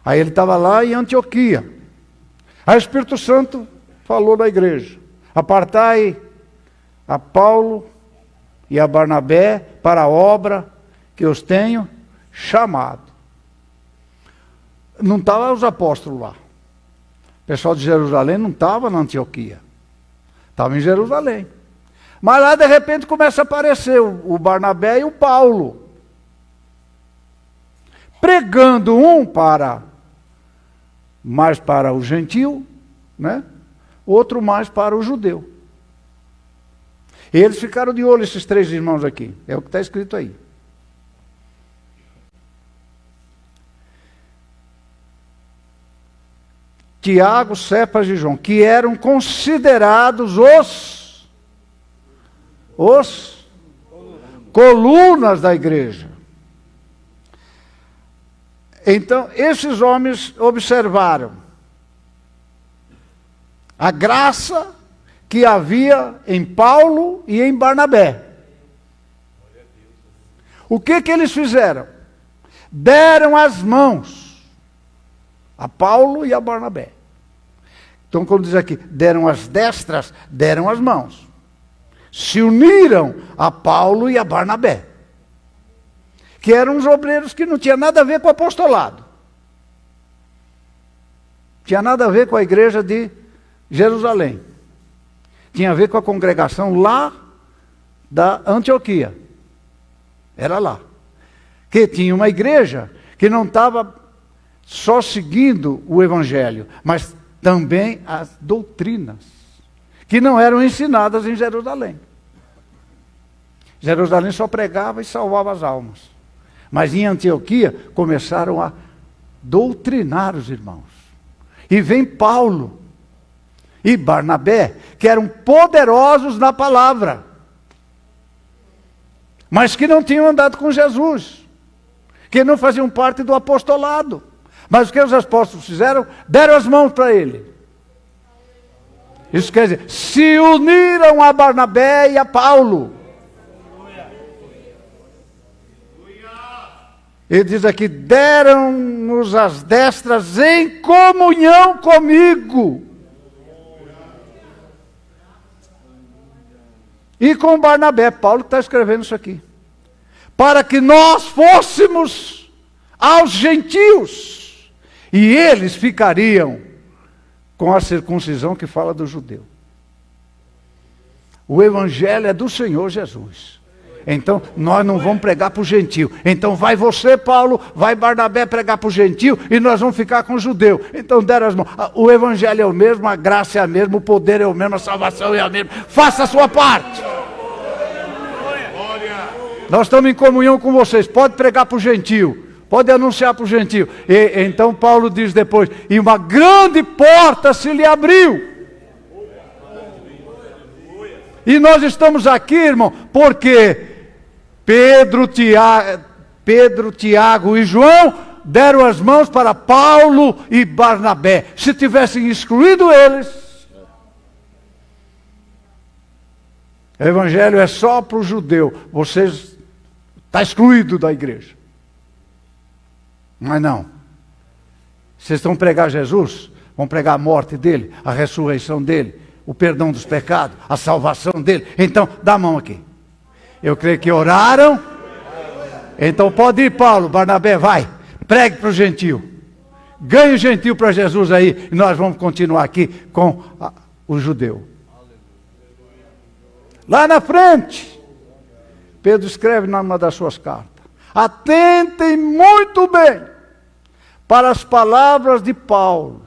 Aí ele estava lá em Antioquia. Aí o Espírito Santo falou na igreja: apartai a Paulo e a Barnabé para a obra que os tenho chamado. Não estavam os apóstolos lá. O pessoal de Jerusalém não estava na Antioquia. Estava em Jerusalém. Mas lá de repente começa a aparecer o Barnabé e o Paulo. pregando mais para o gentio, né? Outro mais para o judeu. E eles ficaram de olho, esses 3 irmãos aqui. É o que está escrito aí. Tiago, Cefas e João, que eram considerados os colunas da igreja. Então, esses homens observaram a graça que havia em Paulo e em Barnabé. O que eles fizeram? Deram as mãos a Paulo e a Barnabé. Então, quando diz aqui, deram as destras, deram as mãos. Se uniram a Paulo e a Barnabé, que eram os obreiros que não tinham nada a ver com o apostolado. Tinha nada a ver com a igreja de Jerusalém. Tinha a ver com a congregação lá da Antioquia. Era lá. Que tinha uma igreja que não estava só seguindo o evangelho, mas também as doutrinas, que não eram ensinadas em Jerusalém. Jerusalém só pregava e salvava as almas. Mas em Antioquia começaram a doutrinar os irmãos. E vem Paulo e Barnabé, que eram poderosos na palavra, mas que não tinham andado com Jesus, que não faziam parte do apostolado. Mas o que os apóstolos fizeram? Deram as mãos para ele. Isso quer dizer, se uniram a Barnabé e a Paulo. Ele diz aqui, deram-nos as destras em comunhão comigo. E com Barnabé, Paulo está escrevendo isso aqui. Para que nós fôssemos aos gentios. E eles ficariam com a circuncisão que fala do judeu. O evangelho é do Senhor Jesus. Então, nós não vamos pregar para o gentio. Então, vai você, Paulo, vai Barnabé pregar para o gentio e nós vamos ficar com o judeu. Então, deram as mãos. O evangelho é o mesmo, a graça é a mesma, o poder é o mesmo, a salvação é a mesma. Faça a sua parte. Nós estamos em comunhão com vocês. Pode pregar para o gentio. Pode anunciar para o gentio. Então, Paulo diz depois, e uma grande porta se lhe abriu. E nós estamos aqui, irmão, porque Pedro, Tiago e João deram as mãos para Paulo e Barnabé. Se tivessem excluído eles, o evangelho é só para o judeu. Vocês estão excluídos da igreja. Mas não. Vocês estão pregar Jesus, vão pregar a morte dele, a ressurreição dele, o perdão dos pecados, a salvação dele. Então, dá a mão aqui. Eu creio que oraram. Então pode ir, Paulo, Barnabé, vai. Pregue para o gentio. Ganhe o gentio para Jesus aí. E nós vamos continuar aqui com o judeu. Lá na frente, Pedro escreve numa das suas cartas. Atentem muito bem para as palavras de Paulo.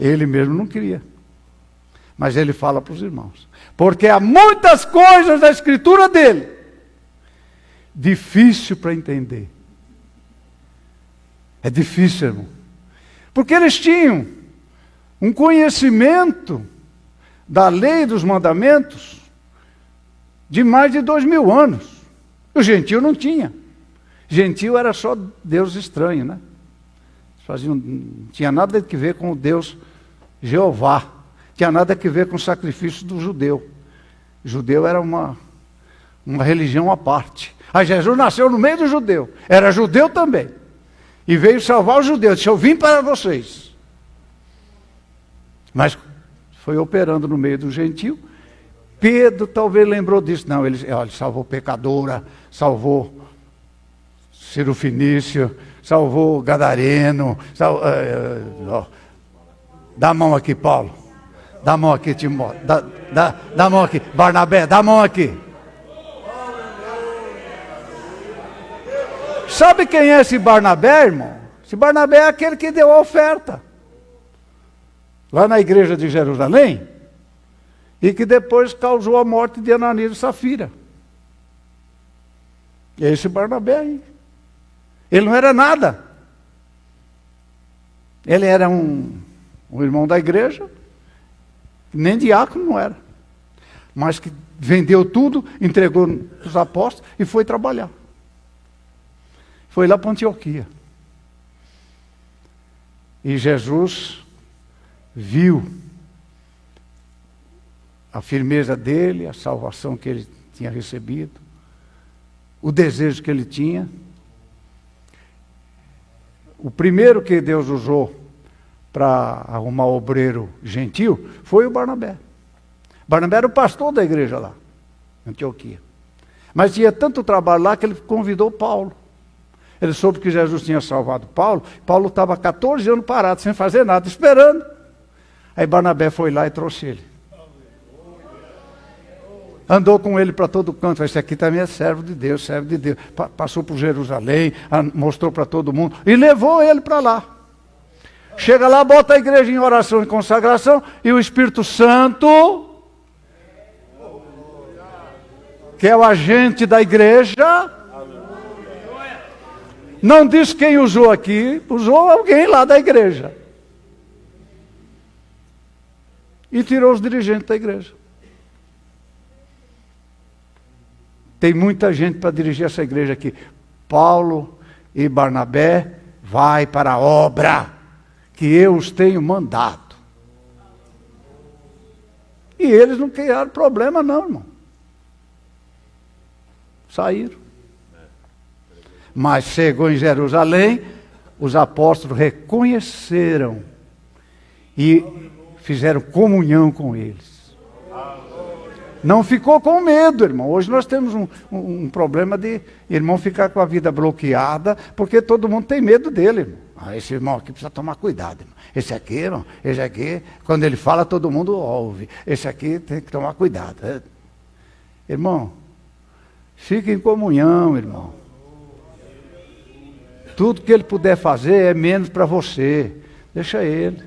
Ele mesmo não queria. Mas ele fala para os irmãos. Porque há muitas coisas da escritura dele difícil para entender. É difícil, irmão. Porque eles tinham um conhecimento da lei e dos mandamentos de mais de 2000 anos. O gentio não tinha. Gentio era só Deus estranho, né? Não tinha nada a ver com o Deus Jeová. Tinha nada a ver com o sacrifício do judeu. O judeu era uma religião à parte. Aí Jesus nasceu no meio do judeu. Era judeu também. E veio salvar os judeus. Disse, eu vim para vocês. Mas foi operando no meio do gentio. Pedro talvez lembrou disso. Não, ele salvou pecadora, salvou Ciro Finício, salvou Gadareno. Dá a mão aqui, Paulo. Dá a mão aqui, Timóteo. Dá a mão aqui. Barnabé, dá a mão aqui. Sabe quem é esse Barnabé, irmão? Esse Barnabé é aquele que deu a oferta lá na igreja de Jerusalém e que depois causou a morte de Ananias e Safira. E é esse Barnabé aí. Ele não era nada. Ele era um irmão da igreja, nem diácono não era, mas que vendeu tudo, entregou para os apóstolos e foi trabalhar. Foi lá para Antioquia. E Jesus viu a firmeza dele, a salvação que ele tinha recebido, o desejo que ele tinha. O primeiro que Deus usou para arrumar obreiro gentil foi o Barnabé. Barnabé era o pastor da igreja lá, em Antioquia. Mas tinha tanto trabalho lá que ele convidou Paulo. Ele soube que Jesus tinha salvado Paulo. Paulo estava 14 anos parado, sem fazer nada, esperando. Aí Barnabé foi lá e trouxe ele. Andou com ele para todo canto. Esse aqui também é servo de Deus, servo de Deus. Passou por Jerusalém, mostrou para todo mundo e levou ele para lá. Chega lá, bota a igreja em oração e consagração e o Espírito Santo, que é o agente da igreja, não diz quem usou aqui, usou alguém lá da igreja. E tirou os dirigentes da igreja. Tem muita gente para dirigir essa igreja aqui. Paulo e Barnabé vai para a obra que eu os tenho mandado. E eles não criaram problema não, irmão. Saíram. Mas chegou em Jerusalém, os apóstolos reconheceram e fizeram comunhão com eles. Não ficou com medo, irmão. Hoje nós temos um problema de irmão ficar com a vida bloqueada, porque todo mundo tem medo dele, irmão. Esse irmão aqui precisa tomar cuidado, irmão. Esse aqui, irmão, esse aqui, quando ele fala, todo mundo ouve. Esse aqui tem que tomar cuidado. Irmão, fique em comunhão, irmão. Tudo que ele puder fazer é menos para você. Deixa ele.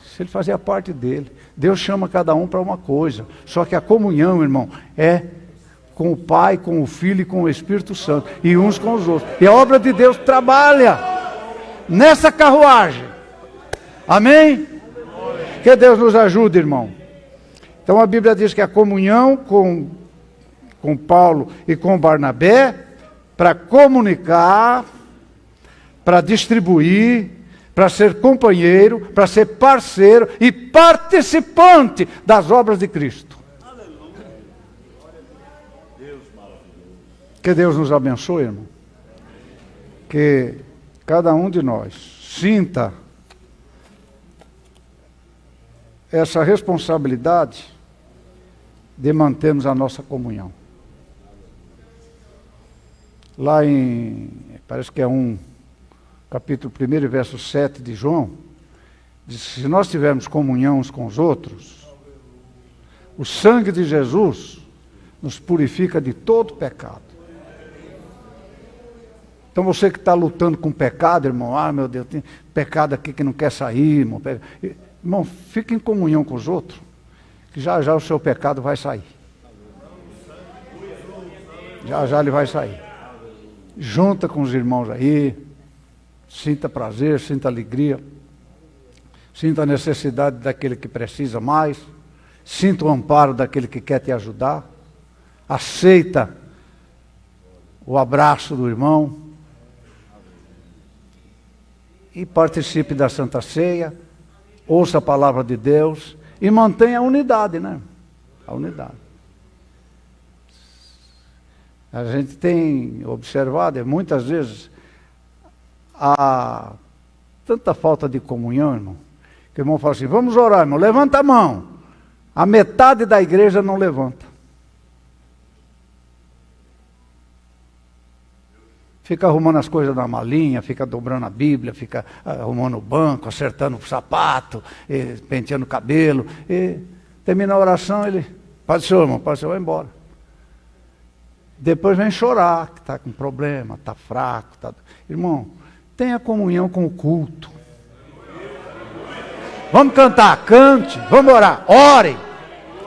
Se ele fazer a parte dele. Deus chama cada um para uma coisa. Só que a comunhão, irmão, é com o Pai, com o Filho e com o Espírito Santo. E uns com os outros. E a obra de Deus trabalha nessa carruagem. Amém? Que Deus nos ajude, irmão. Então a Bíblia diz que a comunhão com Paulo e com Barnabé, para comunicar, para distribuir, para ser companheiro, para ser parceiro e participante das obras de Cristo. Que Deus nos abençoe, irmão. Que cada um de nós sinta essa responsabilidade de mantermos a nossa comunhão. Lá parece que é capítulo 1, verso 7 de João, diz: se nós tivermos comunhão uns com os outros, o sangue de Jesus nos purifica de todo pecado. Então você que está lutando com pecado, irmão, meu Deus, tem pecado aqui que não quer sair, irmão. Irmão, fique em comunhão com os outros, que já já o seu pecado vai sair. Já já ele vai sair. Junta com os irmãos aí, sinta prazer, sinta alegria, sinta a necessidade daquele que precisa mais, sinta o amparo daquele que quer te ajudar, aceita o abraço do irmão e participe da Santa Ceia, ouça a palavra de Deus e mantenha a unidade, né? A unidade. A gente tem observado, muitas vezes, há tanta falta de comunhão, irmão, que o irmão fala assim: vamos orar, irmão, levanta a mão. A metade da igreja não levanta. Fica arrumando as coisas na malinha, fica dobrando a Bíblia, fica arrumando o banco, acertando o sapato, penteando o cabelo. E termina a oração, ele: Pai do Senhor, irmão, Pai do Senhor, vai embora. Depois vem chorar, que está com problema, está fraco. Irmão, tenha comunhão com o culto. Vamos cantar, cante. Vamos orar, ore.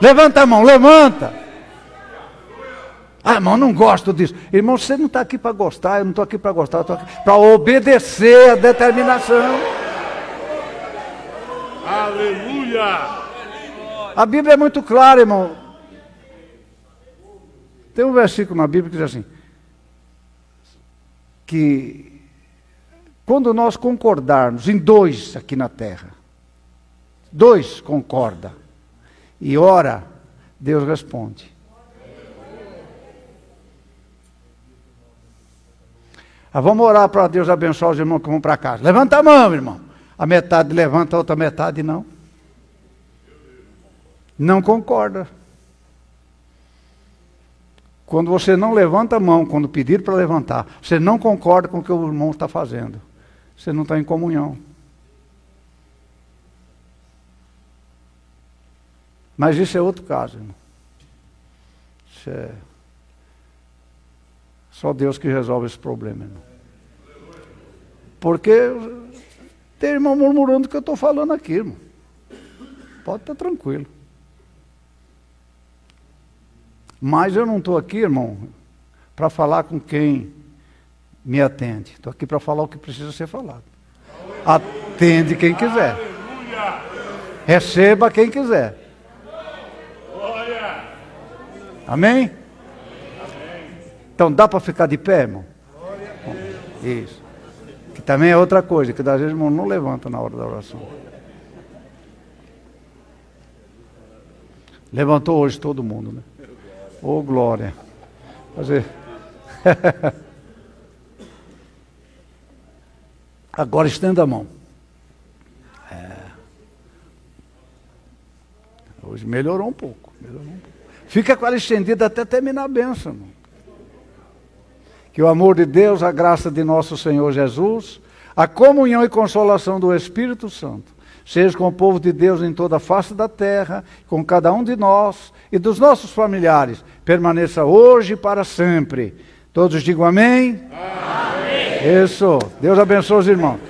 Levanta a mão, levanta. Ah, irmão, não gosto disso. Irmão, você não está aqui para gostar, eu não estou aqui para gostar, eu estou aqui para obedecer a determinação. Aleluia! A Bíblia é muito clara, irmão. Tem um versículo na Bíblia que diz assim, que quando nós concordarmos em 2 aqui na terra, 2 concorda e ora, Deus responde. Vamos orar para Deus abençoar os irmãos que vão para casa. Levanta a mão, irmão. A metade levanta, a outra metade não. Não concorda. Quando você não levanta a mão, quando pedir para levantar, você não concorda com o que o irmão está fazendo. Você não está em comunhão. Mas isso é outro caso, irmão. Isso é só Deus que resolve esse problema, irmão. Porque tem irmão murmurando o que eu estou falando aqui, irmão. Pode estar tranquilo. Mas eu não estou aqui, irmão, para falar com quem me atende. Estou aqui para falar o que precisa ser falado. Atende quem quiser. Receba quem quiser. Amém? Então dá para ficar de pé, irmão? Isso. Que também é outra coisa, que às vezes o irmão não levanta na hora da oração. Levantou hoje todo mundo, né? Ô, glória. Fazer. Agora estenda a mão. Hoje melhorou um pouco. Fica com ela estendida até terminar a bênção, irmão. Que o amor de Deus, a graça de nosso Senhor Jesus, a comunhão e consolação do Espírito Santo, seja com o povo de Deus em toda a face da terra, com cada um de nós e dos nossos familiares, permaneça hoje e para sempre. Todos digam amém? Amém. Isso. Deus abençoe os irmãos.